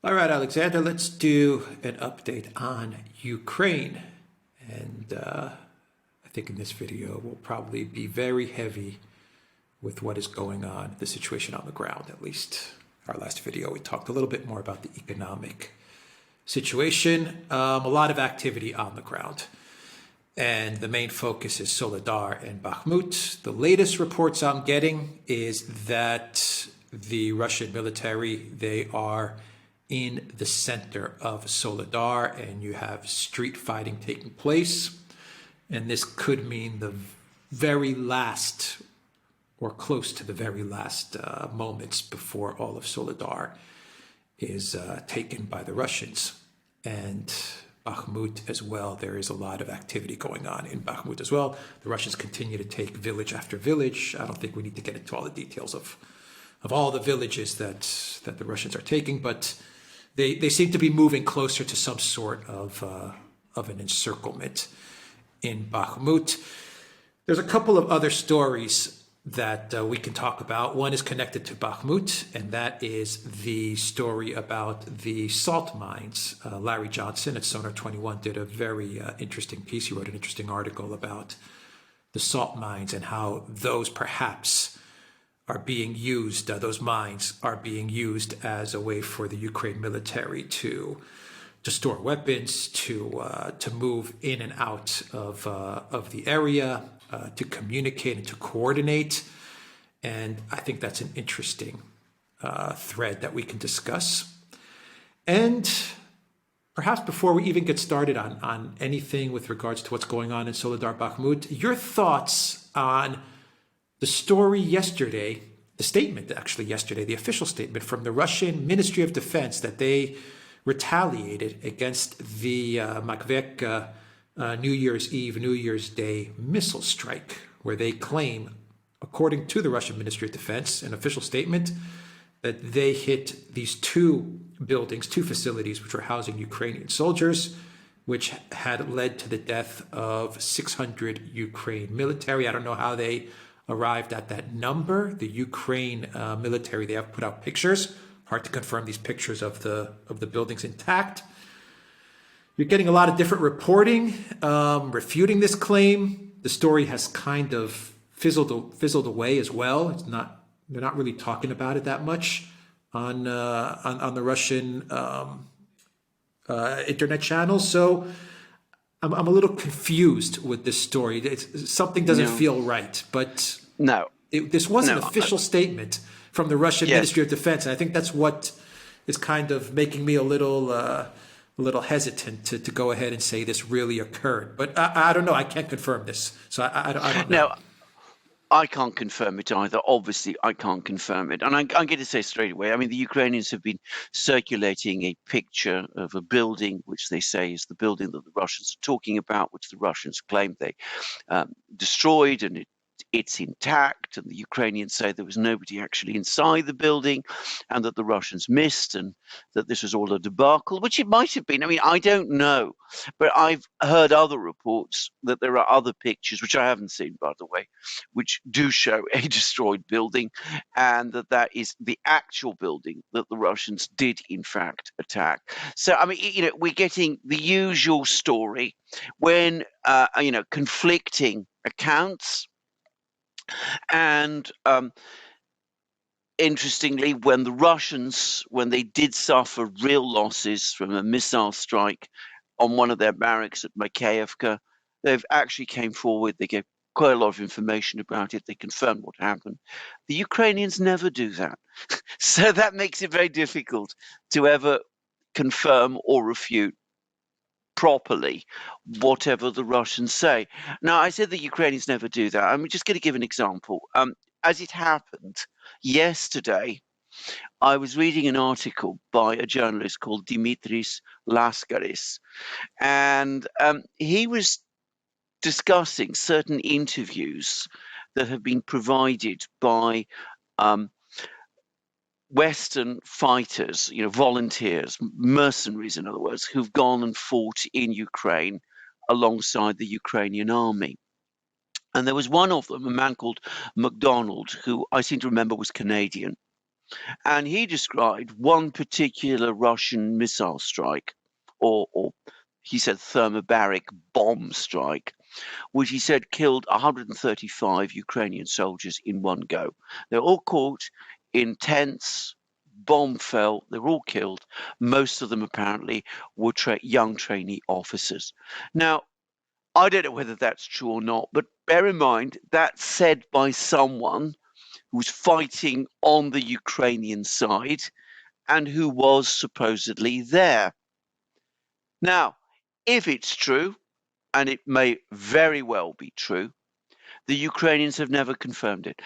All right, Alexander, let's do an update on Ukraine. And I think in this video will probably be very heavy with what is going on, the situation on the ground, at least. Our last video, we talked a little bit more about the economic situation, a lot of activity on the ground. And the main focus is Solidar and Bahamut. The latest reports I'm getting is that the Russian military, they are in the center of Solidar, and you have street fighting taking place. And this could mean the very last, or close to the very last moments before all of Solidar is taken by the Russians. And Bahamut as well, there is a lot of activity going on in Bahamut as well. The Russians continue to take village after village. I don't think we need to get into all the details of all the villages that the Russians are taking, but they seem to be moving closer to some sort of an encirclement in Bahamut. There's a couple of other stories that we can talk about. One is connected to Bahamut, and that is the story about the salt mines. Larry Johnson at Sonar 21 did a very interesting piece. He wrote an interesting article about the salt mines and how those perhaps are being used, those mines are being used as a way for the Ukraine military to store weapons, to move in and out of the area, to communicate and to coordinate. And I think that's an interesting thread that we can discuss. And perhaps before we even get started on anything with regards to what's going on in Solidar Bakhmut, your thoughts on the story yesterday, the statement actually yesterday, the official statement from the Russian Ministry of Defense that they retaliated against the Makvek New Year's Eve, New Year's Day missile strike, where they claim, according to the Russian Ministry of Defense, an official statement, that they hit these two buildings, two facilities, which were housing Ukrainian soldiers, which had led to the death of 600 Ukraine military. I don't know how they arrived at that number. The Ukraine military, they have put out pictures. Hard to confirm these pictures of the buildings intact. You're getting a lot of different reporting, refuting this claim. The story has kind of fizzled away as well. They're not really talking about it that much on the Russian internet channels. So I'm a little confused with this story. Something doesn't feel right, but this was an official statement from the Russian Ministry of Defense. And I think that's what is kind of making me a little hesitant to go ahead and say this really occurred. But I don't know. I can't confirm this. So I don't know. No, I can't confirm it either. Obviously, I can't confirm it. And I'm going to say straight away, I mean, the Ukrainians have been circulating a picture of a building, which they say is the building that the Russians are talking about, which the Russians claim they destroyed, and it's intact. And the Ukrainians say there was nobody actually inside the building, and that the Russians missed, and that this was all a debacle, which it might have been. I mean, I don't know. But I've heard other reports that there are other pictures, which I haven't seen, by the way, which do show a destroyed building, and that is the actual building that the Russians did, in fact, attack. So, I mean, we're getting the usual story when, conflicting accounts. And interestingly, when the Russians, when they did suffer real losses from a missile strike on one of their barracks at Makeyevka, they've actually came forward. They gave quite a lot of information about it. They confirmed what happened. The Ukrainians never do that. So that makes it very difficult to ever confirm or refute properly whatever the Russians say. Now, I said the Ukrainians never do that. I'm just going to give an example. As it happened yesterday, I was reading an article by a journalist called Dimitris Laskaris, and he was discussing certain interviews that have been provided by Western fighters, volunteers, mercenaries, in other words, who've gone and fought in Ukraine alongside the Ukrainian army. And there was one of them, a man called MacDonald, who I seem to remember was Canadian. And he described one particular Russian missile strike, or he said thermobaric bomb strike, which he said killed 135 Ukrainian soldiers in one go. They're all caught in tents, bomb fell, they were all killed. Most of them apparently were young trainee officers. Now, I don't know whether that's true or not, but bear in mind that's said by someone who's fighting on the Ukrainian side and who was supposedly there. Now, if it's true, and it may very well be true, the Ukrainians have never confirmed it.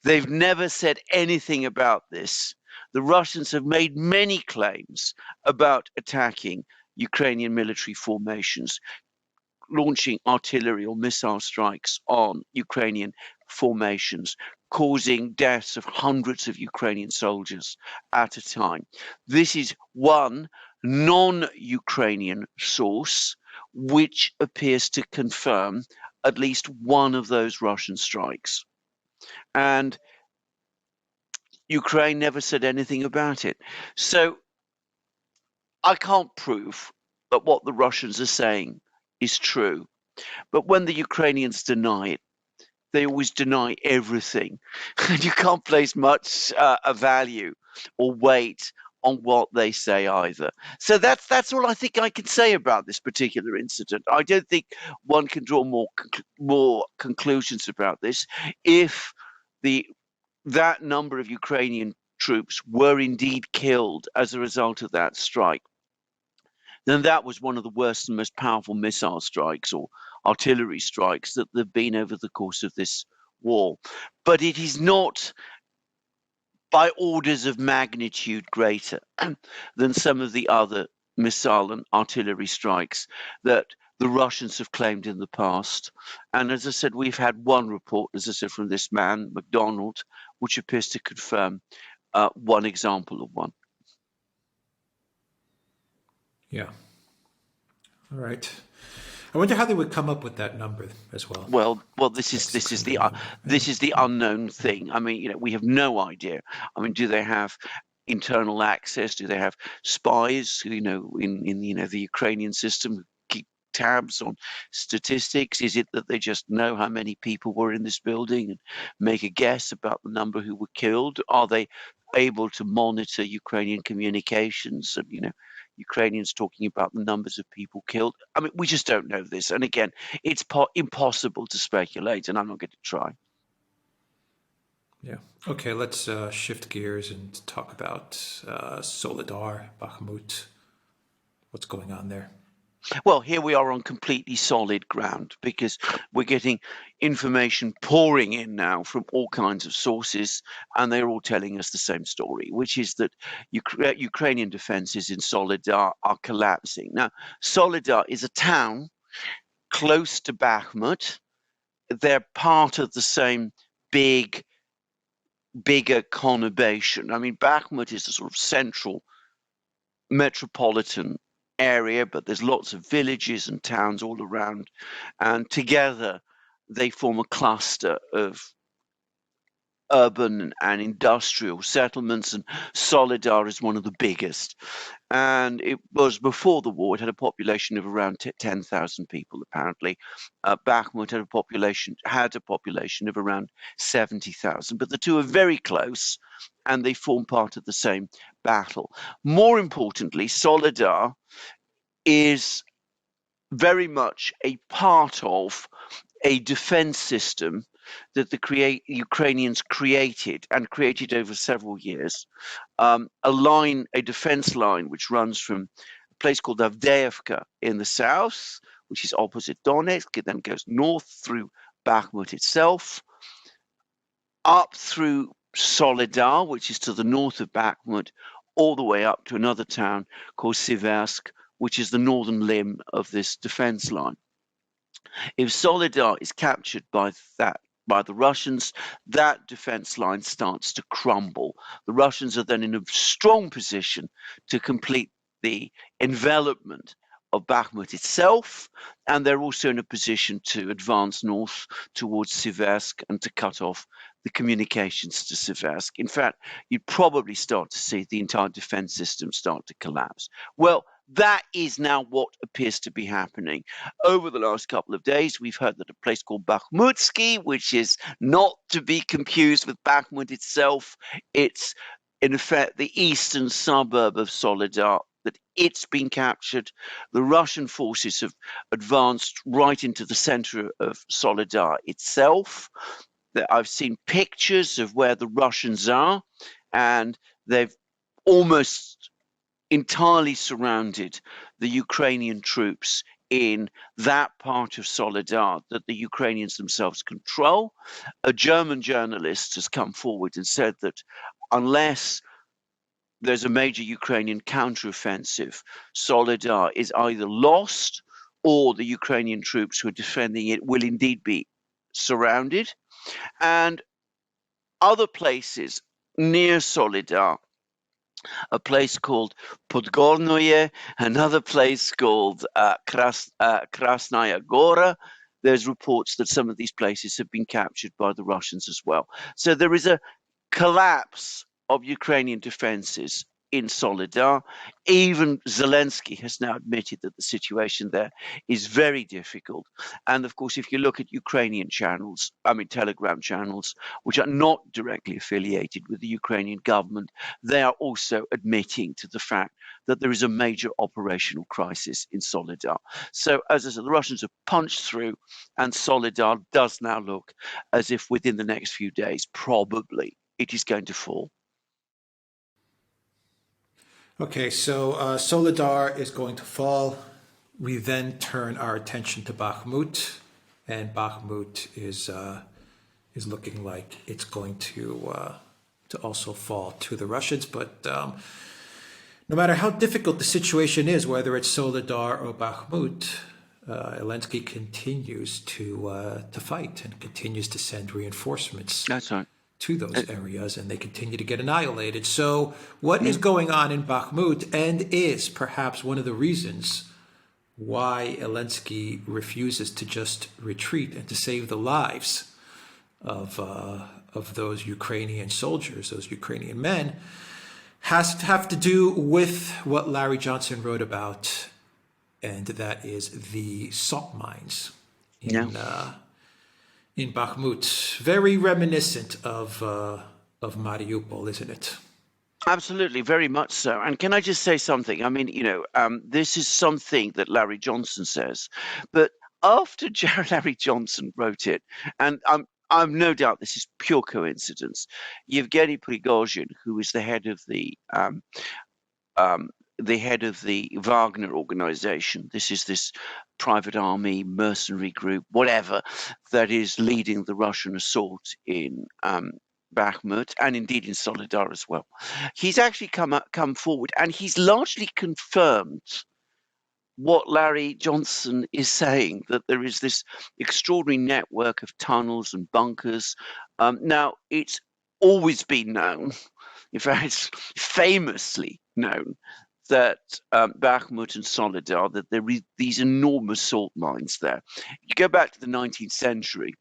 They've never said anything about this. The Russians have made many claims about attacking Ukrainian military formations, launching artillery or missile strikes on Ukrainian formations, causing deaths of hundreds of Ukrainian soldiers at a time. This is one non-Ukrainian source which appears to confirm at least one of those Russian strikes. And Ukraine never said anything about it. So I can't prove that what the Russians are saying is true. But when the Ukrainians deny it, they always deny everything. And you can't place much a value or weight on what they say either. So that's all I think I can say about this particular incident. I don't think one can draw more conclusions about this. If that number of Ukrainian troops were indeed killed as a result of that strike, then that was one of the worst and most powerful missile strikes or artillery strikes that there have been over the course of this war. But it is not by orders of magnitude greater than some of the other missile and artillery strikes that the Russians have claimed in the past. And as I said, we've had one report, as I said, from this man, MacDonald, which appears to confirm one example of one. Yeah. All right. I wonder how they would come up with that number as well. Well, this is the unknown thing. I mean, we have no idea. I mean, do they have internal access? Do they have spies? In the Ukrainian system who keep tabs on statistics? Is it that they just know how many people were in this building and make a guess about the number who were killed? Are they able to monitor Ukrainian communications and Ukrainians talking about the numbers of people killed? I mean, we just don't know this. And again, it's impossible to speculate, and I'm not going to try. Yeah. Okay, let's shift gears and talk about Solidar, Bahamut. What's going on there? Well, here we are on completely solid ground because we're getting information pouring in now from all kinds of sources, and they're all telling us the same story, which is that Ukrainian defenses in Solidar are collapsing. Now, Solidar is a town close to Bakhmut. They're part of the same bigger conurbation. I mean, Bakhmut is the sort of central metropolitan area, but there's lots of villages and towns all around, and together they form a cluster of urban and industrial settlements, and Solidar is one of the biggest. And it was before the war, it had a population of around 10,000 people, apparently. Bakhmut had a population of around 70,000, but the two are very close and they form part of the same battle. More importantly, Solidar is very much a part of a defense system that the Ukrainians created over several years. A defense line which runs from a place called Avdiivka in the south, which is opposite Donetsk. It then goes north through Bakhmut itself, up through Solidar, which is to the north of Bakhmut, all the way up to another town called Siversk, which is the northern limb of this defense line. If Solidar is captured by the Russians, that defense line starts to crumble. The Russians are then in a strong position to complete the envelopment of Bakhmut itself, and they're also in a position to advance north towards Siversk and to cut off the communications to Seversk. In fact, you'd probably start to see the entire defense system start to collapse. Well, that is now what appears to be happening. Over the last couple of days, we've heard that a place called Bakhmutsky, which is not to be confused with Bakhmut itself, it's in effect the eastern suburb of Solidar, that it's been captured. The Russian forces have advanced right into the center of Solidar itself. I've seen pictures of where the Russians are, and they've almost entirely surrounded the Ukrainian troops in that part of Solidar that the Ukrainians themselves control. A German journalist has come forward and said that unless there's a major Ukrainian counteroffensive, Solidar is either lost or the Ukrainian troops who are defending it will indeed be surrounded. And other places near Solidar, a place called Podgornoye, another place called Krasnaya Gora. There's reports that some of these places have been captured by the Russians as well. So there is a collapse of Ukrainian defenses in Solidar. Even Zelensky has now admitted that the situation there is very difficult. And of course, if you look at Ukrainian channels, Telegram channels, which are not directly affiliated with the Ukrainian government, they are also admitting to the fact that there is a major operational crisis in Solidar. So as I said, the Russians have punched through, and Solidar does now look as if within the next few days, probably, it is going to fall. Okay, so Solidar is going to fall. We then turn our attention to Bahamut, and Bahamut is looking like it's going to also fall to the Russians. But no matter how difficult the situation is, whether it's Solidar or Bahamut, Zelensky continues to fight and continues to send reinforcements. That's right. To those areas, and they continue to get annihilated. So what is going on in Bakhmut, and is perhaps one of the reasons why Zelensky refuses to just retreat and to save the lives of those Ukrainian soldiers, those Ukrainian men, has to have to do with what Larry Johnson wrote about, and that is the salt mines in Bakhmut. Very reminiscent of Mariupol, isn't it? Absolutely, very much so. And can I just say something? I mean, this is something that Larry Johnson says, but after Larry Johnson wrote it, and I'm no doubt this is pure coincidence, Yevgeny Prigozhin, who is the head of the Wagner organization. This is this private army, mercenary group, whatever, that is leading the Russian assault in Bakhmut and indeed in Solidar as well. He's actually come forward, and he's largely confirmed what Larry Johnson is saying, that there is this extraordinary network of tunnels and bunkers. Now, it's always been known, in fact, it's famously known, that Bakhmut and Solidar, that there is these enormous salt mines there. You go back to the 19th century,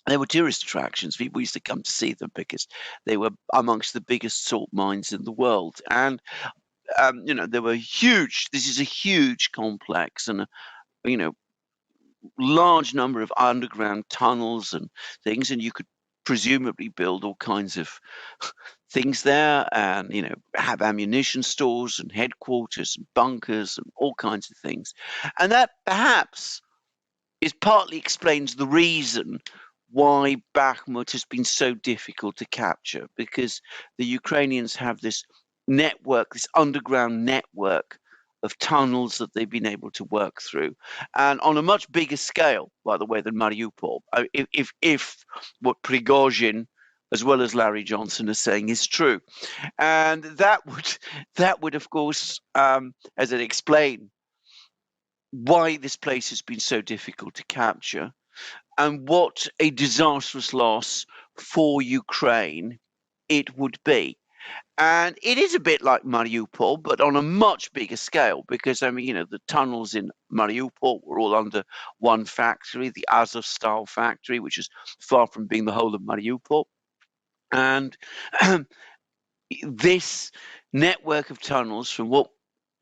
there were tourist attractions. People used to come to see them because they were amongst the biggest salt mines in the world. And, they were huge. This is a huge complex and, large number of underground tunnels and things. And you could presumably build all kinds of things there and, have ammunition stores and headquarters and bunkers and all kinds of things. And that perhaps partly explains the reason why Bakhmut has been so difficult to capture, because the Ukrainians have this network, this underground network of tunnels that they've been able to work through, and on a much bigger scale, by the way, than Mariupol. If what Prigozhin, as well as Larry Johnson, are saying is true, and that would of course, as it explain why this place has been so difficult to capture, and what a disastrous loss for Ukraine it would be. And it is a bit like Mariupol, but on a much bigger scale, because, I mean, the tunnels in Mariupol were all under one factory, the Azovstal factory, which is far from being the whole of Mariupol. And this network of tunnels, from what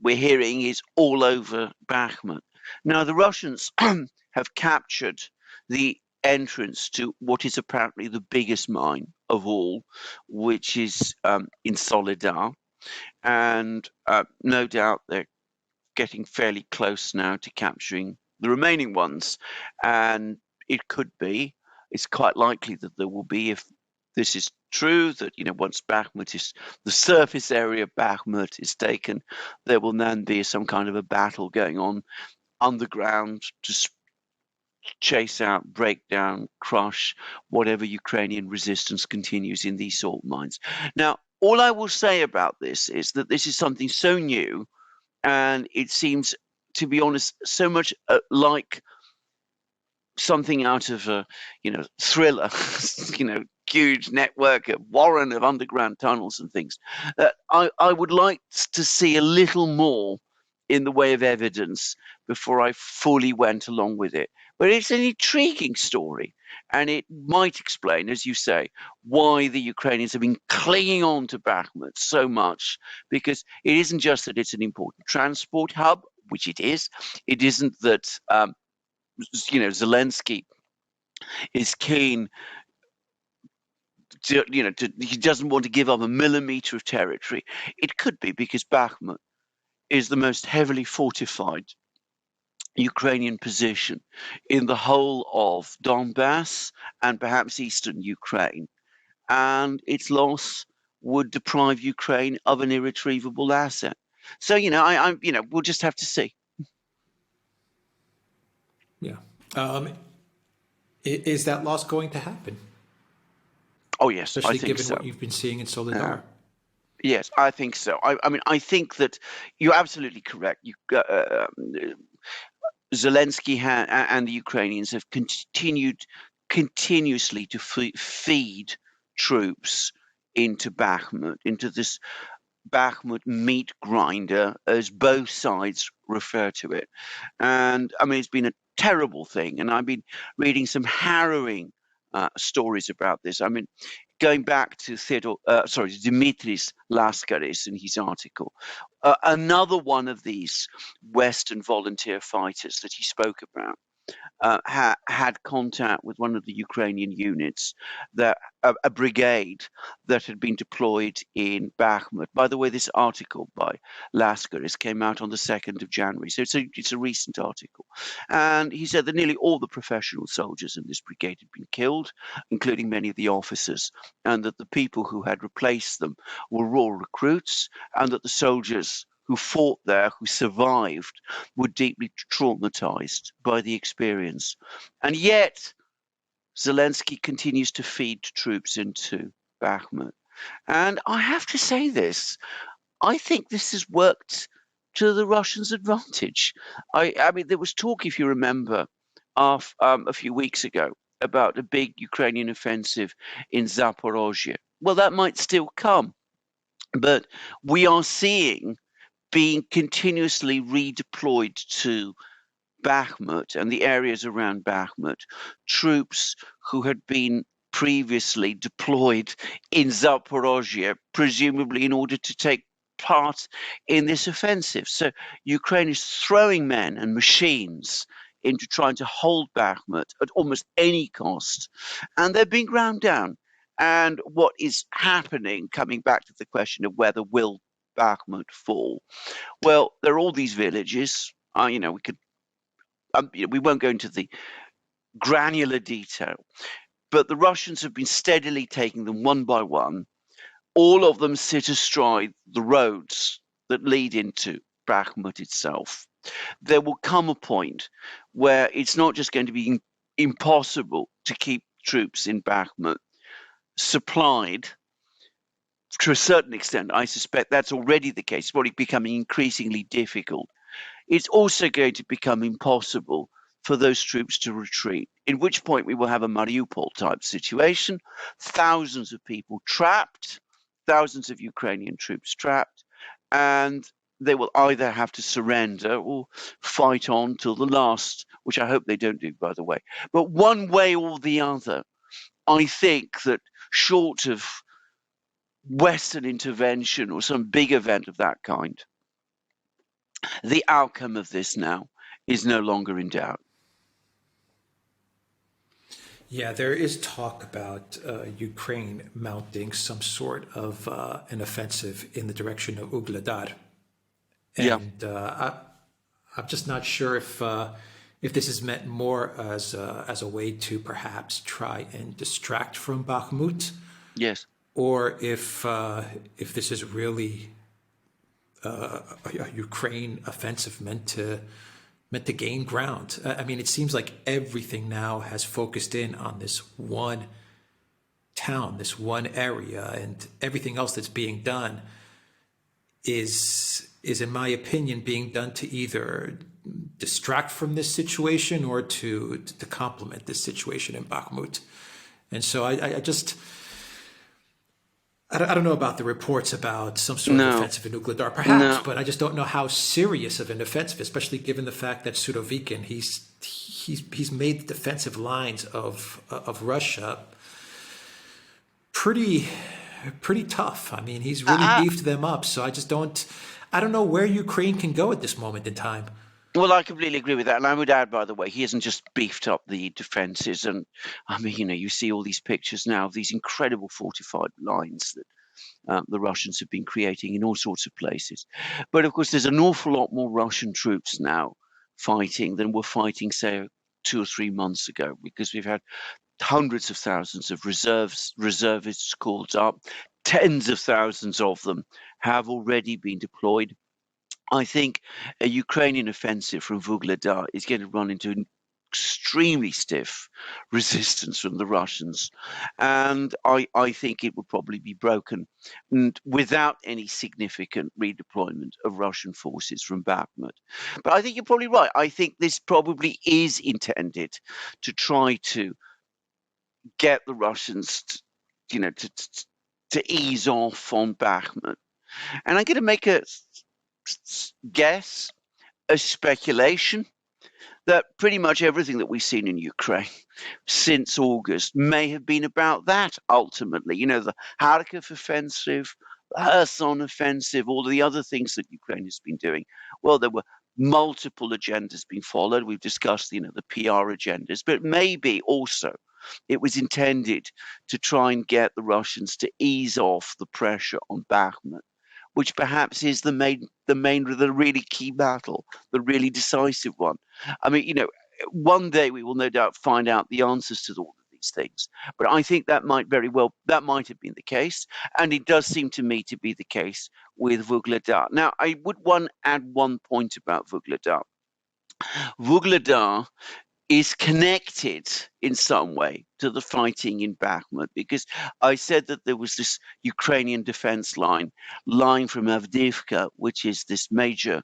we're hearing, is all over Bakhmut. Now, the Russians have captured the entrance to what is apparently the biggest mine of all, which is in Solidar. And no doubt they're getting fairly close now to capturing the remaining ones. And it's quite likely that there will be, if this is true, that once the surface area of Bakhmut is taken, there will then be some kind of a battle going on underground to chase out, break down, crush whatever Ukrainian resistance continues in these salt mines. Now, all I will say about this is that this is something so new, and it seems, to be honest, so much like something out of a thriller, huge network, a warren of underground tunnels and things, that I would like to see a little more in the way of evidence before I fully went along with it. But it's an intriguing story, and it might explain, as you say, why the Ukrainians have been clinging on to Bakhmut so much, because it isn't just that it's an important transport hub, which it is. It isn't that Zelensky is keen to, he doesn't want to give up a millimeter of territory. It could be because Bakhmut is the most heavily fortified Ukrainian position in the whole of Donbass and perhaps eastern Ukraine, and its loss would deprive Ukraine of an irretrievable asset. So we'll just have to see. Yeah. Is that loss going to happen? Oh yes, Especially I think given so. what you've been seeing in Solidar. Yes, I think so. I mean, I think that you're absolutely correct. Zelensky and the Ukrainians have continuously to feed troops into Bakhmut, into this Bakhmut meat grinder, as both sides refer to it. And I mean, it's been a terrible thing. And I've been reading some harrowing stories about this. I mean, going back to Dimitris Laskaris in his article, another one of these Western volunteer fighters that he spoke about had contact with one of the Ukrainian units, that a brigade that had been deployed in Bakhmut. By the way, this article by Laskaris came out on the 2nd of January, so it's a recent article. And he said that nearly all the professional soldiers in this brigade had been killed, including many of the officers, and that the people who had replaced them were raw recruits, and that the soldiers who fought there, who survived, were deeply traumatized by the experience. And yet, Zelensky continues to feed troops into Bakhmut. And I have to say this, I think this has worked to the Russians' advantage. I mean, there was talk, if you remember, a few weeks ago about a big Ukrainian offensive in Zaporozhye. Well, that might still come, but we are seeing being continuously redeployed to Bakhmut and the areas around Bakhmut, troops who had been previously deployed in Zaporozhye, presumably in order to take part in this offensive. So Ukraine is throwing men and machines into trying to hold Bakhmut at almost any cost, and they're being ground down. And what is happening, coming back to the question of whether will Bakhmut fall? Well, there are all these villages. We could, we won't go into the granular detail, but the Russians have been steadily taking them one by one. All of them sit astride the roads that lead into Bakhmut itself. There will come a point where it's not just going to be impossible to keep troops in Bakhmut supplied. To a certain extent, I suspect that's already the case. It's probably becoming increasingly difficult. It's also going to become impossible for those troops to retreat, in which point we will have a Mariupol type situation, thousands of people trapped thousands of Ukrainian troops trapped, and they will either have to surrender or fight on till the last, which I hope they don't do, by the way. But one way or the other, I think that short of Western intervention or some big event of that kind, the outcome of this now is no longer in doubt. Yeah, there is talk about Ukraine mounting some sort of an offensive in the direction of Ugledar, Yeah. and I'm just not sure if this is meant more as a way to perhaps try and distract from Bakhmut, Yes. or if this is really a Ukraine offensive meant to gain ground. I mean, it seems like everything now has focused in on this one town, this one area, and everything else that's being done is in my opinion being done to either distract from this situation or to complement this situation in Bakhmut. And so I just I don't know about the reports about some sort of No. offensive in Ugledar, perhaps, No. but I just don't know how serious of an offensive, especially given the fact that Surovikin, he's made the defensive lines of Russia pretty tough. I mean, he's really beefed them up. So I don't know where Ukraine can go at this moment in time. Well, I completely agree with that. And I would add, by the way, he hasn't just beefed up the defenses. And I mean, you see all these pictures now of these incredible fortified lines that the Russians have been creating in all sorts of places. But of course, there's an awful lot more Russian troops now fighting than were fighting, say, 2 or 3 months ago, because we've had hundreds of thousands of reservists called up. Tens of thousands of them have already been deployed. I think a Ukrainian offensive from Vuhledar is going to run into an extremely stiff resistance from the Russians, and I think it will probably be broken and without any significant redeployment of Russian forces from Bakhmut. But I think you're probably right. I think this probably is intended to try to get the Russians, to ease off on Bakhmut. And I'm going to make a guess, a speculation, that pretty much everything that we've seen in Ukraine since August may have been about that ultimately. The Kharkiv offensive, the Kherson offensive, all the other things that Ukraine has been doing. Well, there were multiple agendas being followed. We've discussed, the PR agendas, but maybe also it was intended to try and get the Russians to ease off the pressure on Bakhmut, which perhaps is the really key battle, the really decisive one. I mean, one day we will no doubt find out the answers to all of these things. But I think that might have been the case, and it does seem to me to be the case with Vuhledar. Now, I would add one point about Vuhledar. Vuhledar is connected in some way to the fighting in Bakhmut, because I said that there was this Ukrainian defense line from Avdiivka, which is this major,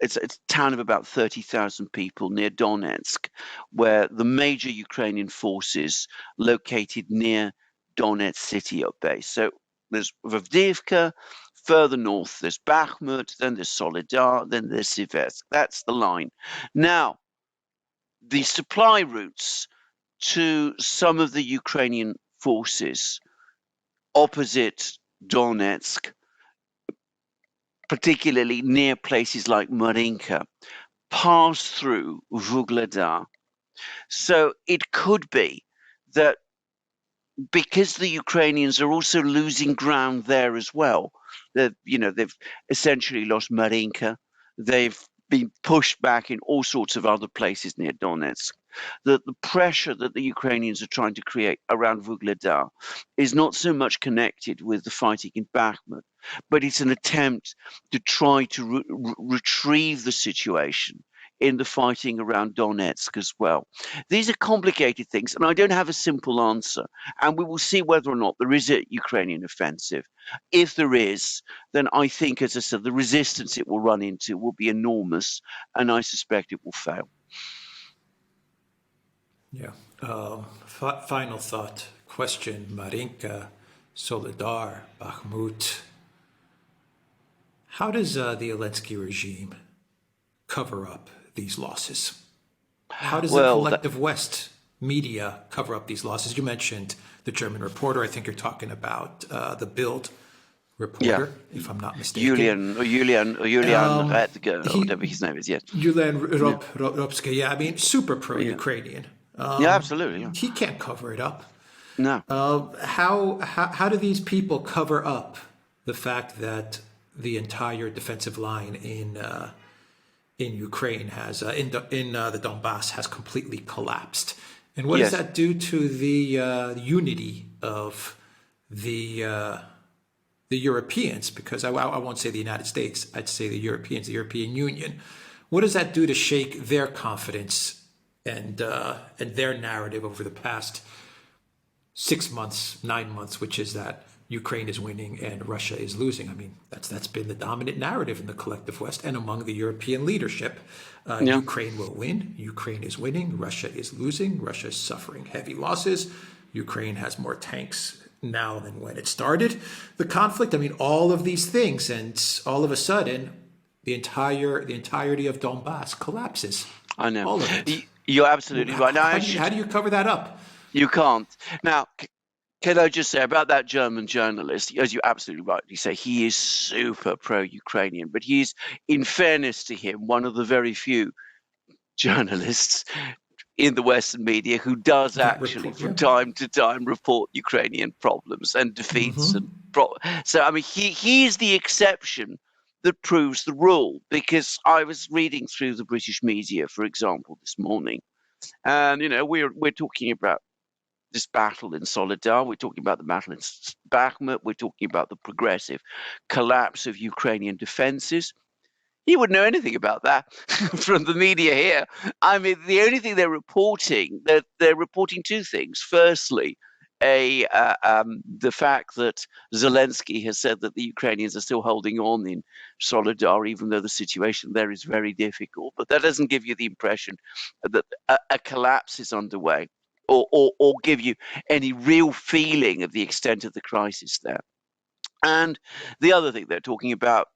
it's a town of about 30,000 people near Donetsk, where the major Ukrainian forces located near Donetsk city are based. So there's Avdiivka, further north there's Bakhmut, then there's Solidar, then there's Siversk. That's the line. Now, the supply routes to some of the Ukrainian forces opposite Donetsk, particularly near places like Marinka, pass through Vuhledar. So it could be that because the Ukrainians are also losing ground there as well, they've essentially lost Marinka, they've been pushed back in all sorts of other places near Donetsk, that the pressure that the Ukrainians are trying to create around Vuhledar is not so much connected with the fighting in Bakhmut, but it's an attempt to try to retrieve the situation in the fighting around Donetsk as well. These are complicated things, and I don't have a simple answer. And we will see whether or not there is a Ukrainian offensive. If there is, then I think, as I said, the resistance it will run into will be enormous, and I suspect it will fail. Yeah. Final thought question, Marinka. Solidar, Bahamut. How does the Zelensky regime cover up these losses? How does the Well, collective West media cover up these losses? You mentioned the German reporter. I think you're talking about the Bild yeah, reporter, if I'm not mistaken. Julian Redger, or whatever He, his name is. Yes. Julian Yeah. Ropsky, yeah, I mean, super Yeah. pro-Ukrainian. Yeah. Absolutely. Yeah. He can't cover it up. No. How do these people cover up the fact that the entire defensive line in Ukraine has the Donbass has completely collapsed? And what does Yes. that do to the unity of the Europeans? Because I won't say the United States, I'd say the Europeans, the European Union. What does that do to shake their confidence and their narrative over the past 6 months, 9 months, which is that Ukraine is winning and Russia is losing? I mean, that's been the dominant narrative in the collective West and among the European leadership. Yeah. Ukraine will win. Ukraine is winning. Russia is losing. Russia is suffering heavy losses. Ukraine has more tanks now than when it started the conflict. I mean, all of these things, and all of a sudden, the entirety of Donbass collapses. I know. All of it. You're absolutely right. Now, How do you cover that up? you can't. Now, can I just say about that German journalist, as you absolutely rightly say, he is super pro-Ukrainian, but he's, in fairness to him, one of the very few journalists in the Western media who does actually, from time to time, report Ukrainian problems and defeats. So, I mean, he is the exception that proves the rule, because I was reading through the British media, for example, this morning, and, we're talking about this battle in Solidar, we're talking about the battle in Bakhmut, we're talking about the progressive collapse of Ukrainian defenses. You wouldn't know anything about that from the media here. I mean, the only thing they're reporting two things. Firstly, the fact that Zelensky has said that the Ukrainians are still holding on in Solidar, even though the situation there is very difficult. But that doesn't give you the impression that a collapse is underway, or give you any real feeling of the extent of the crisis there. And the other thing they're talking about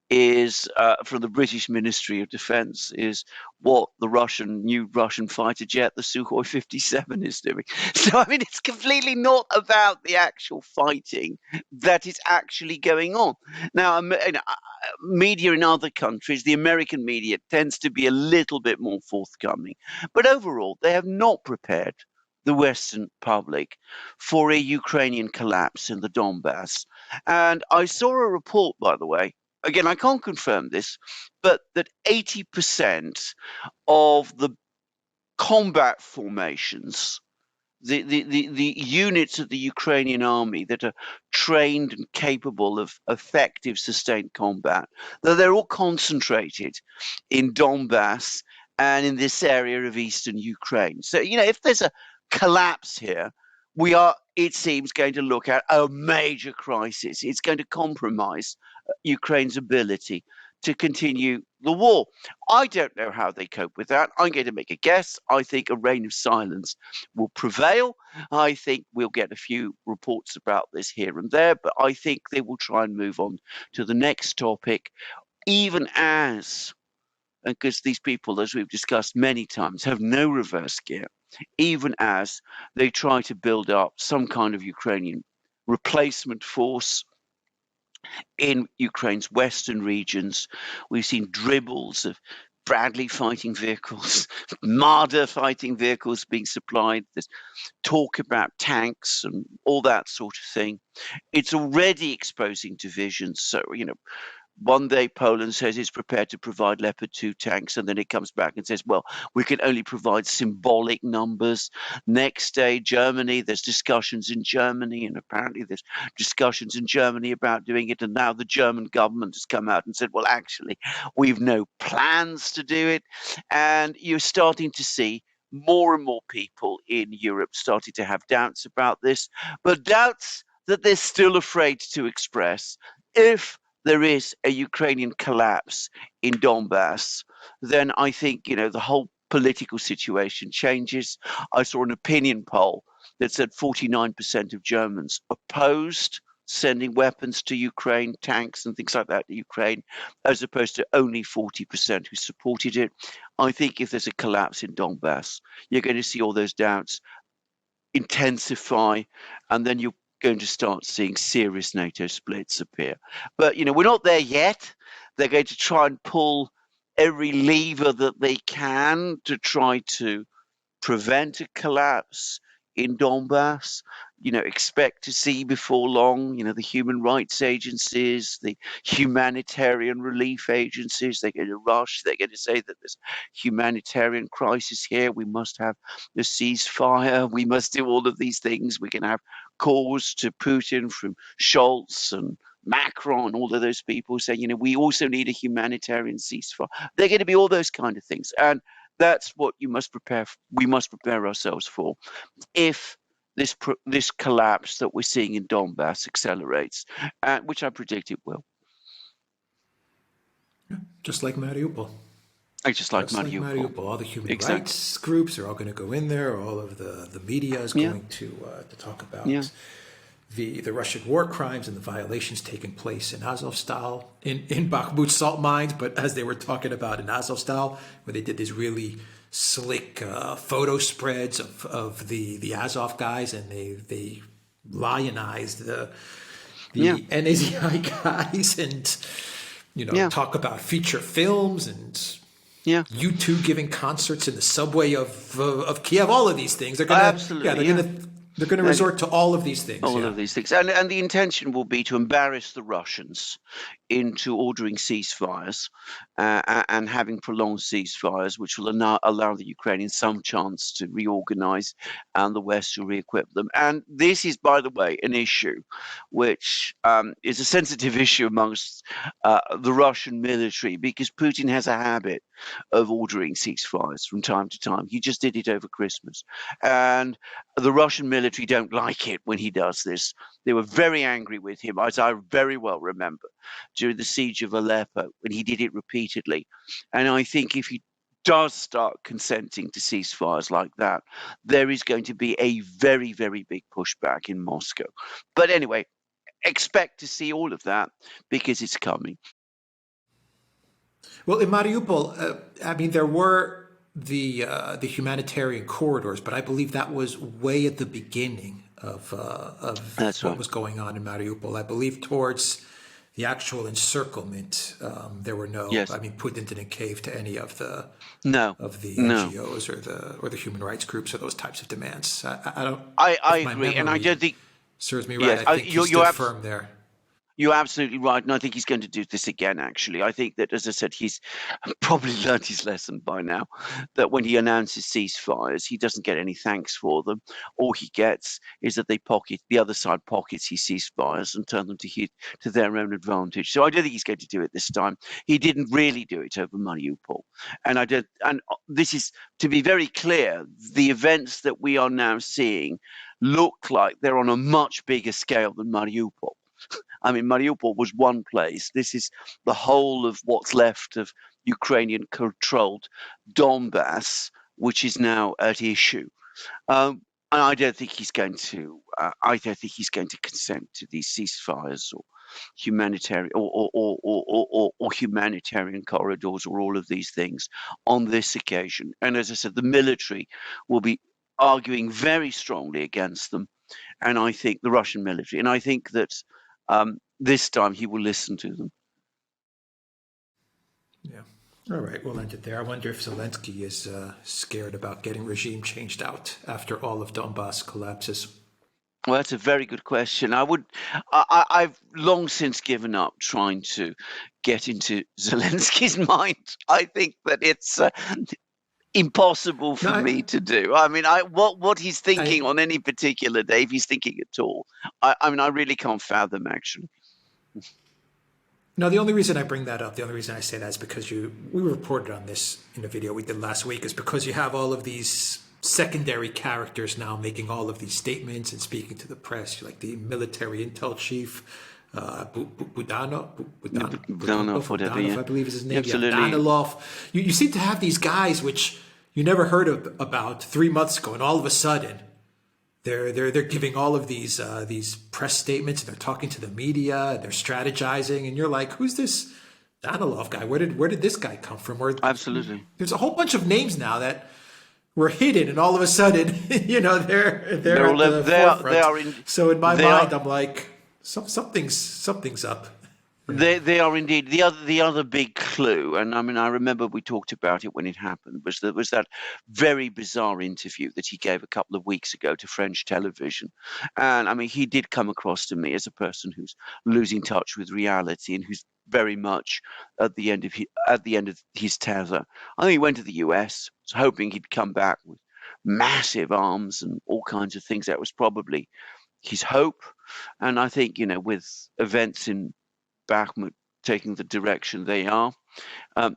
is, from the British Ministry of Defence, is what the new Russian fighter jet, the Sukhoi 57, is doing. So, I mean, it's completely not about the actual fighting that is actually going on. Now, media in other countries, the American media, tends to be a little bit more forthcoming. But overall, they have not prepared the Western public for a Ukrainian collapse in the Donbass. And I saw a report, by the way, again, I can't confirm this, but that 80% of the combat formations, the units of the Ukrainian army that are trained and capable of effective sustained combat, that they're all concentrated in Donbass and in this area of eastern Ukraine. So, if there's a collapse here, we are, it seems, going to look at a major crisis. It's going to compromise Ukraine's ability to continue the war. I don't know how they cope with that. I'm going to make a guess. I think a reign of silence will prevail. I think we'll get a few reports about this here and there, but I think they will try and move on to the next topic, even as, because these people, as we've discussed many times, have no reverse gear, even as they try to build up some kind of Ukrainian replacement force in Ukraine's western regions. We've seen dribbles of Bradley fighting vehicles, Marder fighting vehicles being supplied. There's talk about tanks and all that sort of thing. It's already exposing divisions. So, one day Poland says it's prepared to provide Leopard 2 tanks, and then it comes back and says, well, we can only provide symbolic numbers. Next day, Germany, there's discussions in Germany, and apparently there's discussions in Germany about doing it, and now the German government has come out and said, well, actually, we've no plans to do it. And you're starting to see more and more people in Europe starting to have doubts about this, but doubts that they're still afraid to express. If there is a Ukrainian collapse in Donbass, then I think, the whole political situation changes. I saw an opinion poll that said 49% of Germans opposed sending weapons to Ukraine, tanks and things like that to Ukraine, as opposed to only 40% who supported it. I think if there's a collapse in Donbass, you're going to see all those doubts intensify, and then you're going to start seeing serious NATO splits appear. But, we're not there yet. They're going to try and pull every lever that they can to try to prevent a collapse in Donbass. Expect to see before long, the human rights agencies, the humanitarian relief agencies, they're going to rush, they're going to say that there's humanitarian crisis here, we must have the ceasefire, we must do all of these things. We can have calls to Putin from Scholz and Macron, all of those people saying, we also need a humanitarian ceasefire. They're going to be all those kind of things. And that's what we must prepare ourselves for. If this collapse that we're seeing in Donbass accelerates, which I predict it will. Just like Mariupol. Just like Mariupol. All the human rights groups are all going to go in there. All of the media is going to talk about the Russian war crimes and the violations taking place in Azovstal, in Bakhmut salt mines, but as they were talking about in Azovstal, where they did these really slick photo spreads of the Azov guys, and they lionized the NAZI guys, and talk about feature films and U2 giving concerts in the subway of Kiev. All of these things, they're going to resort to all of these things. All of these things. And the intention will be to embarrass the Russians into ordering ceasefires and having prolonged ceasefires, which will allow the Ukrainians some chance to reorganize and the West to re-equip them. And this is, by the way, an issue which is a sensitive issue amongst the Russian military, because Putin has a habit of ordering ceasefires from time to time. He just did it over Christmas. And the Russian military don't like it when he does this. They were very angry with him, as I very well remember, during the siege of Aleppo, when he did it repeatedly. And I think if he does start consenting to ceasefires like that, there is going to be a very, very big pushback in Moscow. But anyway, expect to see all of that, because it's coming. Well, in Mariupol, there were the humanitarian corridors, but I believe that was way at the beginning of what was going on in Mariupol. I believe towards the actual encirclement, there were no. Yes. Putin didn't cave to any of the NGOs or the human rights groups or those types of demands. I agree, and I don't think serves me right. I think he's still firm there. You're absolutely right, and I think he's going to do this again, actually. I think that, as I said, he's probably learned his lesson by now, that when he announces ceasefires, he doesn't get any thanks for them. All he gets is that the other side pockets his ceasefires and turn them to their own advantage. So I don't think he's going to do it this time. He didn't really do it over Mariupol. And this is, to be very clear, the events that we are now seeing look like they're on a much bigger scale than Mariupol. Mariupol was one place. This is the whole of what's left of Ukrainian-controlled Donbass, which is now at issue. And I don't think he's going to. I don't think he's going to consent to these ceasefires or humanitarian or humanitarian corridors or all of these things on this occasion. And as I said, the military will be arguing very strongly against them. And I think the Russian military, and I think that this time he will listen to them. Yeah. All right, we'll end it there. I wonder if Zelensky is scared about getting regime changed out after all of Donbass collapses. Well, that's a very good question. I've long since given up trying to get into Zelensky's mind. I think that it's impossible for me to do. What he's thinking on any particular day, if he's thinking at all, I really can't fathom, actually. No, the only reason I bring that up, the only reason I say that is because we reported on this in a video we did last week, is because you have all of these secondary characters now making all of these statements and speaking to the press, like the military intel chief, Budanov, I believe is his name. Absolutely. Yeah, Danilov. You seem to have these guys which you never heard about 3 months ago, and all of a sudden they're giving all of these press statements, and they're talking to the media, and they're strategizing, and you're like, who's this Danilov guy? Where did this guy come from? Or Absolutely. there's a whole bunch of names now that were hidden, and all of a sudden, they're at the forefront. So in my mind, I'm like, something's up. They are indeed. The other big clue, and I mean, I remember we talked about it when it happened, was that very bizarre interview that he gave a couple of weeks ago to French television. And I mean, he did come across to me as a person who's losing touch with reality and who's very much at the end of his tether. I think he went to the US, was hoping he'd come back with massive arms and all kinds of things. That was probably his hope. And I think, with events in Bahamut taking the direction they are,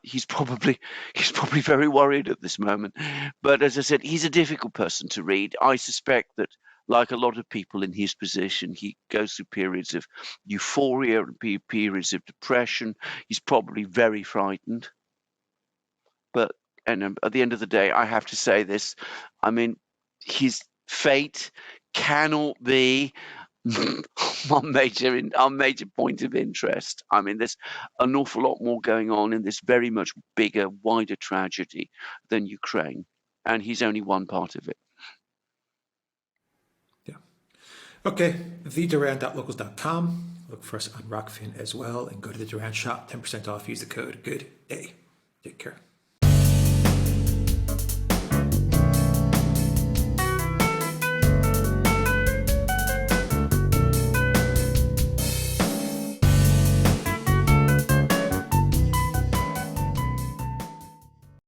he's probably very worried at this moment. But as I said, he's a difficult person to read. I suspect that, like a lot of people in his position, he goes through periods of euphoria and periods of depression. He's probably very frightened. But at the end of the day, I have to say this. I mean, his fate cannot be our major point of interest. I mean, there's an awful lot more going on in this very much bigger, wider tragedy than Ukraine, and he's only one part of it. Yeah. Okay, theduran.locals.com. Look for us on Rockfin as well, and go to the Duran shop, 10% off. Use the code GOOD DAY. Take care.